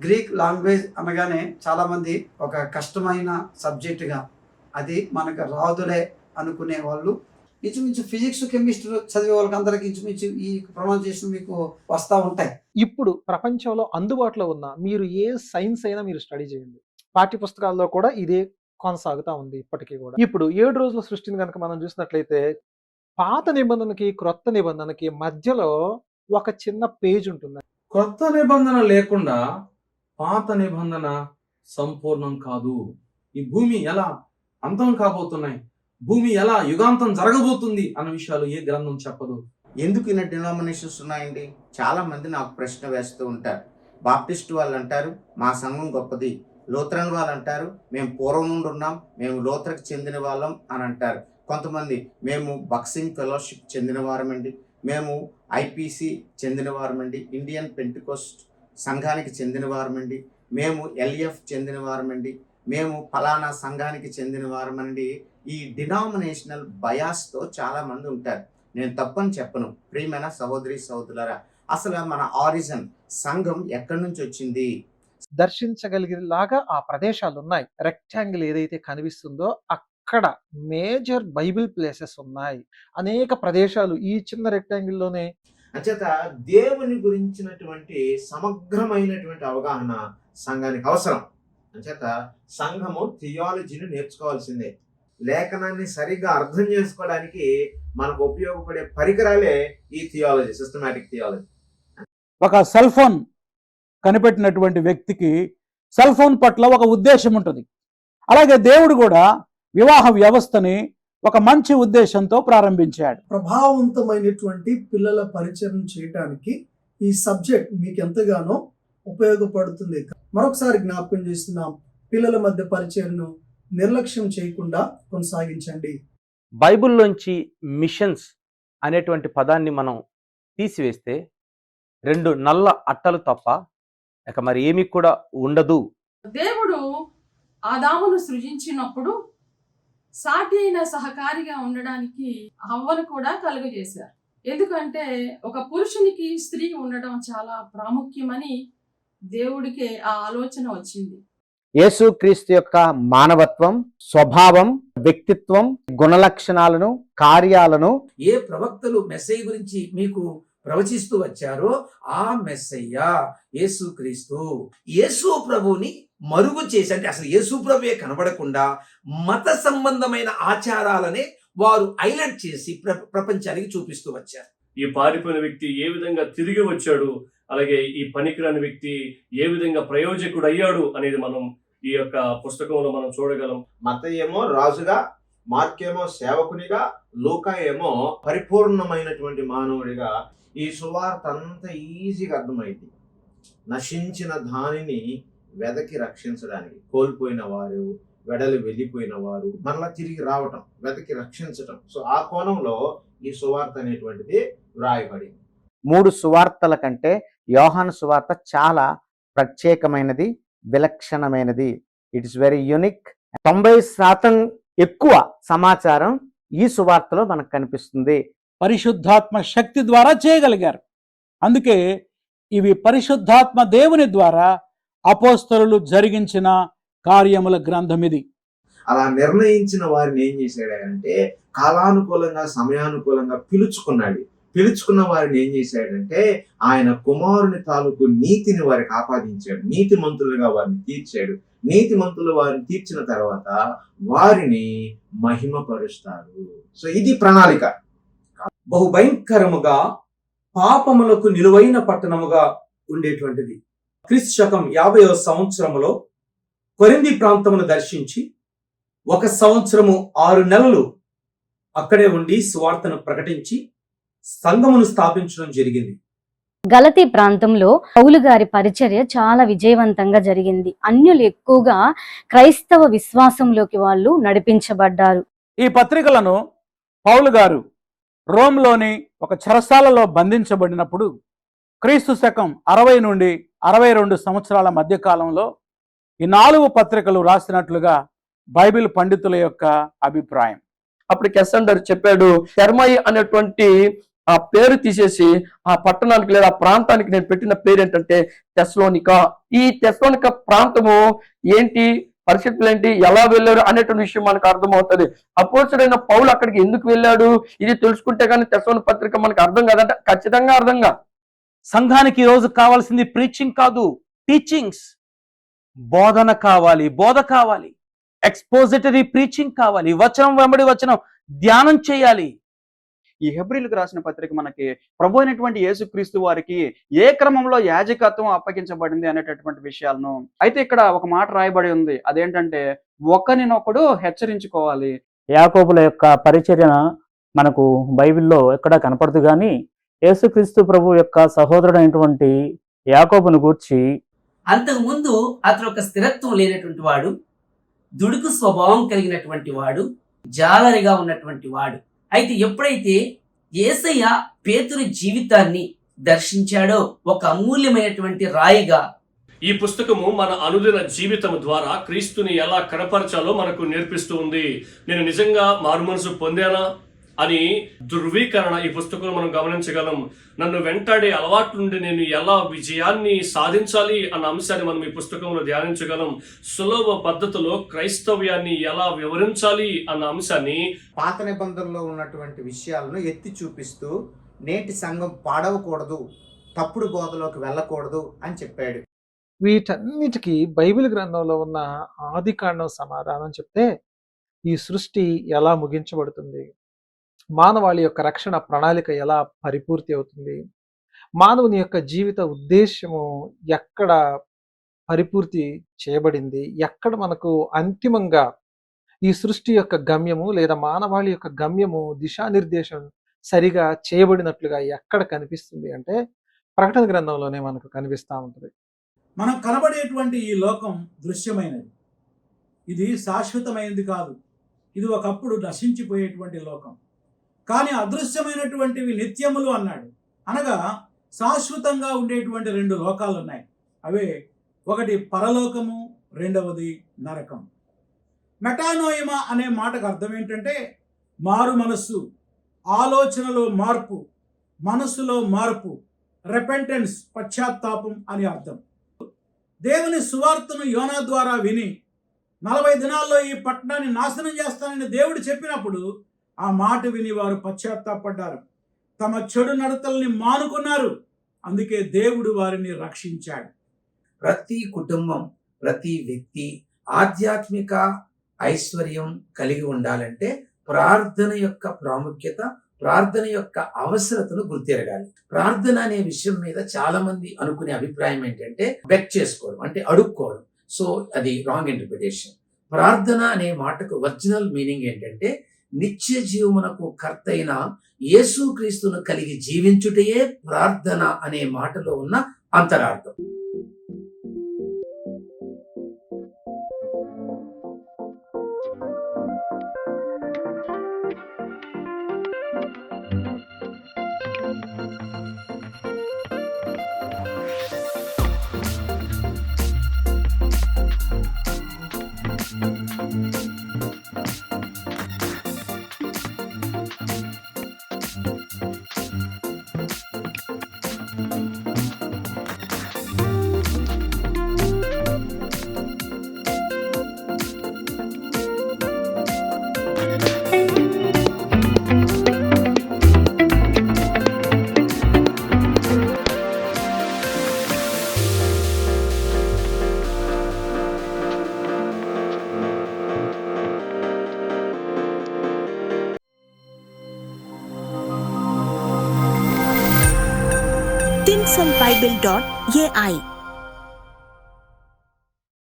Greek language అనగానే చాలామంది ఒక కష్టమైన సబ్జెక్టుగా అది మనకు రాదులే అనుకునే వాళ్ళు ఇంచుమించు ఫిజిక్స్ కెమిస్ట్రీ చదివే వాళ్ళకి అందరికి ఇంచుమించు ఈ ప్రొనౌన్సియేషన్ మీకు వస్తూ ఉంటాయి. ఇప్పుడు ప్రపంచంలో అందుబాటులో ఉన్న మీరు ఏ సైన్స్ అయినా మీరు స్టడీ చేయండి, పాఠ్య పుస్తకాల్లో కూడా ఇదే కొనసాగుతా ఉంది ఇప్పటికీ కూడా. ఇప్పుడు 7 రోజుల సృష్టిని కనుక మనం చూసినట్లయితే పాత నిబంధనకి క్రొత్త నిబంధనకి మధ్యలో ఒక చిన్న పేజ్ ఉంటుంది. క్రొత్త నిబంధన లేకుండా పాత నిబంధన సంపూర్ణం కాదు. ఈ భూమి ఎలా అంతం కాబోతున్నాయి, భూమి ఎలా యుగాంతం జరగబోతుంది అన్న విషయాలు ఏ గ్రంథం చెప్పదు. ఎందుకు ఇన్ని డినామినేషన్స్ ఉన్నాయండి? చాలా మంది నాకు ప్రశ్న వేస్తూ ఉంటారు. బాప్టిస్ట్ వాళ్ళు అంటారు మా సంఘం గొప్పది, లూథరన్ వాళ్ళు అంటారు మేము పూర్వం నుండి ఉన్నాం, మేము లూథర్కి చెందిన వాళ్ళం అని అంటారు. కొంతమంది మేము బక్సింగ్ ఫెలోషిప్ చెందిన వారమండి, మేము ఐపీసీ చెందిన వారమండి, ఇండియన్ పెంటికోస్ట్ సంఘానికి చెందిన వారమండి, మేము ఎల్ఎఫ్ చెందిన వారమండి, మేము ఫలానా సంఘానికి చెందిన వారమండి. ఈ డినామినేషనల్ బయాస్తో చాలామంది ఉంటారు. నేను తప్పని చెప్పను. ప్రియమైన సహోదరి సహోదరులారా, అసలు మన ఆరిజిన్ సంఘం ఎక్కడి నుంచి వచ్చింది? దర్శించగలిగేలాగా ఆ ప్రదేశాలు ఉన్నాయి. రెక్టాంగిల్ ఏదైతే కనిపిస్తుందో అక్కడ మేజర్ బైబిల్ ప్లేసెస్ ఉన్నాయి. అనేక ప్రదేశాలు ఈ చిన్న రెక్టాంగిల్లోనే. అంచేత దేవుని గురించినటువంటి సమగ్రమైనటువంటి అవగాహన సంఘానికి అవసరం. అంచేత సంఘము థియాలజీని నేర్చుకోవాల్సిందే. లేఖనాన్ని సరిగ్గా అర్థం చేసుకోవడానికి మనకు ఉపయోగపడే పరికరాలే ఈ థియాలజీ, సిస్టమాటిక్ థియాలజీ. ఒక సెల్ ఫోన్ కనిపెట్టినటువంటి వ్యక్తికి సెల్ ఫోన్ పట్ల ఒక ఉద్దేశం ఉంటుంది. అలాగే దేవుడు కూడా వివాహ వ్యవస్థని ఒక మంచి ఉద్దేశంతో ప్రారంభించాడు. ప్రభావవంతమైనటువంటి పిల్లల పరిచయం చేయడానికి ఈ సబ్జెక్ట్ మీకు ఎంతగానో ఉపయోగపడుతుంది. మరొకసారి జ్ఞాపకం చేస్తున్నాం, పిల్లల మధ్య పరిచయను నిర్లక్ష్యం చేయకుండా కొనసాగించండి. బైబిల్లోంచి మిషన్స్ అనేటువంటి పదాన్ని మనం తీసివేస్తే 2 నల్ల అట్టలు తప్ప ఇక మరి ఏమీ కూడా ఉండదు. దేవుడు ఆదామును సృజించినప్పుడు సాటి అయిన సహకారిగా ఉండడానికి హవ్వను కూడా కలుగజేశారు. ఎందుకంటే ఒక పురుషునికి స్త్రీ ఉండడం చాలా ప్రాముఖ్యమని దేవుడికి ఆ ఆలోచన వచ్చింది. యేసుక్రీస్తు యొక్క మానవత్వం, స్వభావం, వ్యక్తిత్వం, గుణలక్షణాలను, కార్యాలను ఏ ప్రవక్తలు మెస్సయ్య గురించి మీకు ప్రవచిస్తూ వచ్చారో ఆ మెస్సయ్య యేసుక్రీస్తు. యేసు ప్రభుని మరుగు చేసి, అంటే అసలు యేసు ప్రభువే కనబడకుండా మత సంబంధమైన ఆచారాలనే వారు హైలైట్ చేసి ప్రపంచానికి చూపిస్తూ వచ్చారు. ఈ పారిపోయిన వ్యక్తి ఏ విధంగా తిరిగి వచ్చాడు, అలాగే ఈ పనికిరాని వ్యక్తి ఏ విధంగా ప్రయోజకుడు అయ్యాడు అనేది మనం ఈ యొక్క పుస్తకంలో మనం చూడగలం. మత్తయి ఏమో రాజుగా, మార్కేమో సేవకునిగా, లూకా ఏమో పరిపూర్ణమైనటువంటి మానవుడిగా. ఈ సువార్త అంత ఈజీగా అర్థమైంది. నశించిన దానిని వెదకి రక్షించడానికి, కోల్పోయిన వారు, వెడలి వెళ్ళిపోయిన వారు మరలా తిరిగి రావటం, వెదకి రక్షించటం. సో ఆ కోణంలో ఈ సువార్త అనేటువంటిది వ్రాయబడింది. 3 సువార్తల కంటే యోహాను సువార్త చాలా ప్రత్యేకమైనది, విలక్షణమైనది. It is very unique. 90% ఎక్కువ సమాచారం ఈ సువార్తలో మనకు కనిపిస్తుంది. పరిశుద్ధాత్మ శక్తి ద్వారా చేయగలిగారు. అందుకే ఇవి పరిశుద్ధాత్మ దేవుని ద్వారా అపోస్తలులు జరిగించిన కార్యముల గ్రంథం ఇది. అలా నిర్ణయించిన వారిని ఏం చేశాడంటే కాలానుకూలంగా, సమయానుకూలంగా పిలుచుకున్నాడు. పిలుచుకున్న వారిని ఏం చేశాడంటే ఆయన కుమారుని తాలూకు నీతిని వారికి ఆపాదించాడు. నీతిమంతులుగా వారిని తీర్చాడు. నీతిమంతులు వారిని తీర్చిన తర్వాత వారిని మహిమపరుస్తాడు. సో ఇది ప్రణాళిక. బహుభయంకరముగా పాపములకు నిలువైన పట్టణముగా ఉండేటువంటిది. క్రీస్తు శకం 50వ సంవత్సరములో కొరింథీ ప్రాంతమును దర్శించి 1 సంవత్సరము 6 నెలలు అక్కడే ఉండి సువార్తను ప్రకటించి సంఘమును స్థాపించడం జరిగింది. గలతీ ప్రాంతంలో పౌలు గారి పరిచర్య చాలా విజయవంతంగా జరిగింది. అన్యులు ఎక్కువగా క్రైస్తవ విశ్వాసంలోకి వాళ్ళు నడిపించబడ్డారు. ఈ పత్రికలను పౌలు గారు రోమ్లోని ఒక చెరసాలలో బంధించబడినప్పుడు క్రీస్తు శకం 60 నుండి 62 సంవత్సరాల మధ్య కాలంలో ఈ 4 పత్రికలు రాసినట్లుగా బైబిల్ పండితుల యొక్క అభిప్రాయం. అప్పుడు కెసెండర్ చెప్పాడు, తెర్మయి అనేటువంటి ఆ పేరు తీసేసి ఆ పట్టణానికి లేదా ఆ ప్రాంతానికి నేను పెట్టిన పేరు ఏంటంటే తెస్సలోనిక. ఈ తెస్సలోనిక ప్రాంతము ఏంటి, పరిస్థితులు ఏంటి, ఎలా వెళ్ళారు అనేటువంటి విషయం మనకు అర్థమవుతుంది. అపోస్తలుడైన పౌలు అక్కడికి ఎందుకు వెళ్ళాడు, ఇది తెలుసుకుంటే కానీ తెస్సలోని పత్రిక మనకు అర్థం కాదంటే ఖచ్చితంగా అర్థం కాదు. సంఘానికి ఈ రోజు కావాల్సింది ప్రీచింగ్ కాదు, టీచింగ్స్. బోధన కావాలి, బోధ కావాలి, ఎక్స్పోజిటరీ ప్రీచింగ్ కావాలి, వచనం వెంబడి వచనం ధ్యానం చేయాలి. ఈ హెబ్రీలకు రాసిన పత్రిక మనకి ప్రభు అయినటువంటి యేసుక్రీస్తు వారికి ఏ క్రమంలో యాజకత్వం అప్పగించబడింది అనేటటువంటి విషయాలను అయితే ఇక్కడ ఒక మాట రాయబడి ఉంది. అదేంటంటే ఒకరినొకడు హెచ్చరించుకోవాలి. యాకోబుల యొక్క పరిచర్య మనకు బైబిల్లో ఎక్కడ కనపడదు, కానీ యేసుక్రీస్తు ప్రభు యొక్క సహోదరుడైనటువంటి యాకోబును గూర్చి అంతకుముందు అతను ఒక స్థిరత్వం లేనటువంటి వాడు, దుడుకు స్వభావం కలిగినటువంటి వాడు, జాలరిగా ఉన్నటువంటి వాడు. అయితే ఎప్పుడైతే యేసయ్య పేతురు జీవితాన్ని దర్శించాడో ఒక అమూల్యమైనటువంటి రాయిగా ఈ పుస్తకము మన అనుదిన జీవితం ద్వారా క్రీస్తుని ఎలా కనపరచాలో మనకు నేర్పిస్తూ ఉంది. నేను నిజంగా మారుమనసు పొందానా అని ధృవీకరణ ఈ పుస్తకంలో మనం గమనించగలం. నన్ను వెంటాడే అలవాటు నుండి నేను ఎలా విజయాన్ని సాధించాలి అన్న అంశాన్ని మనం ఈ పుస్తకంలో ధ్యానించగలం. సులభ పద్ధతిలో క్రైస్తవ్యాన్ని ఎలా వివరించాలి అన్న అంశాన్ని పాత నిబంధనలో ఉన్నటువంటి విషయాలను ఎత్తి చూపిస్తూ నేటి సంఘం పాడవకూడదు, తప్పుడు బోధలోకి వెళ్ళకూడదు అని చెప్పాడు. వీటన్నిటికీ బైబిల్ గ్రంథంలో ఉన్న ఆదికాండం సమాధానం చెప్తే ఈ సృష్టి ఎలా ముగించబడుతుంది, మానవాళి యొక్క రక్షణ ప్రణాళిక ఎలా పరిపూర్తి అవుతుంది, మానవుని యొక్క జీవిత ఉద్దేశము ఎక్కడ పరిపూర్తి చేయబడింది, ఎక్కడ మనకు అంతిమంగా ఈ సృష్టి యొక్క గమ్యము లేదా మానవాళి యొక్క గమ్యము దిశానిర్దేశం సరిగా చేయబడినట్లుగా ఎక్కడ కనిపిస్తుంది అంటే ప్రకటన గ్రంథంలోనే మనకు కనిపిస్తూ ఉంటుంది. మనం కనబడేటువంటి ఈ లోకం దృశ్యమైనది, ఇది శాశ్వతమైనది కాదు. ఇది ఒకప్పుడు నశించిపోయేటువంటి లోకం. కానీ అదృశ్యమైనటువంటివి నిత్యములు అన్నాడు. అనగా శాశ్వతంగా ఉండేటువంటి రెండు లోకాలు ఉన్నాయి. అవే ఒకటి పరలోకము, రెండవది నరకం. మెటానోయిమా అనే మాటకు అర్థం ఏంటంటే మారు మనస్సు, ఆలోచనలో మార్పు, మనస్సులో మార్పు, రెపెంటెన్స్ పశ్చాత్తాపం అని అర్థం. దేవుని సువార్తను యోనా ద్వారా విని 40 దినాల్లో ఈ పట్టణాన్ని నాశనం చేస్తానని దేవుడు చెప్పినప్పుడు ఆ మాట విని వారు పశ్చాత్తాపడ్డారు, తమ చెడు నడతల్ని మానుకున్నారు. అందుకే దేవుడు వారిని రక్షించాడు. ప్రతి కుటుంబం, ప్రతి వ్యక్తి ఆధ్యాత్మిక ఐశ్వర్యం కలిగి ఉండాలంటే ప్రార్థన యొక్క ప్రాముఖ్యత, ప్రార్థన యొక్క అవసరతను గుర్తెరగాలి. ప్రార్థన అనే విషయం మీద చాలా మంది అనుకునే అభిప్రాయం ఏంటంటే బెగ్ చేసుకోవడం, అంటే అడుక్కోవడం. సో అది రాంగ్ ఇంటర్ప్రిటేషన్. ప్రార్థన అనే మాటకు ఒరిజినల్ మీనింగ్ ఏంటంటే నిత్య జీవమునకు కర్త అయిన యేసుక్రీస్తును కలిగి జీవించుటయే ప్రార్థన అనే మాటలో ఉన్న అంతరార్థం. tinsonbible.ai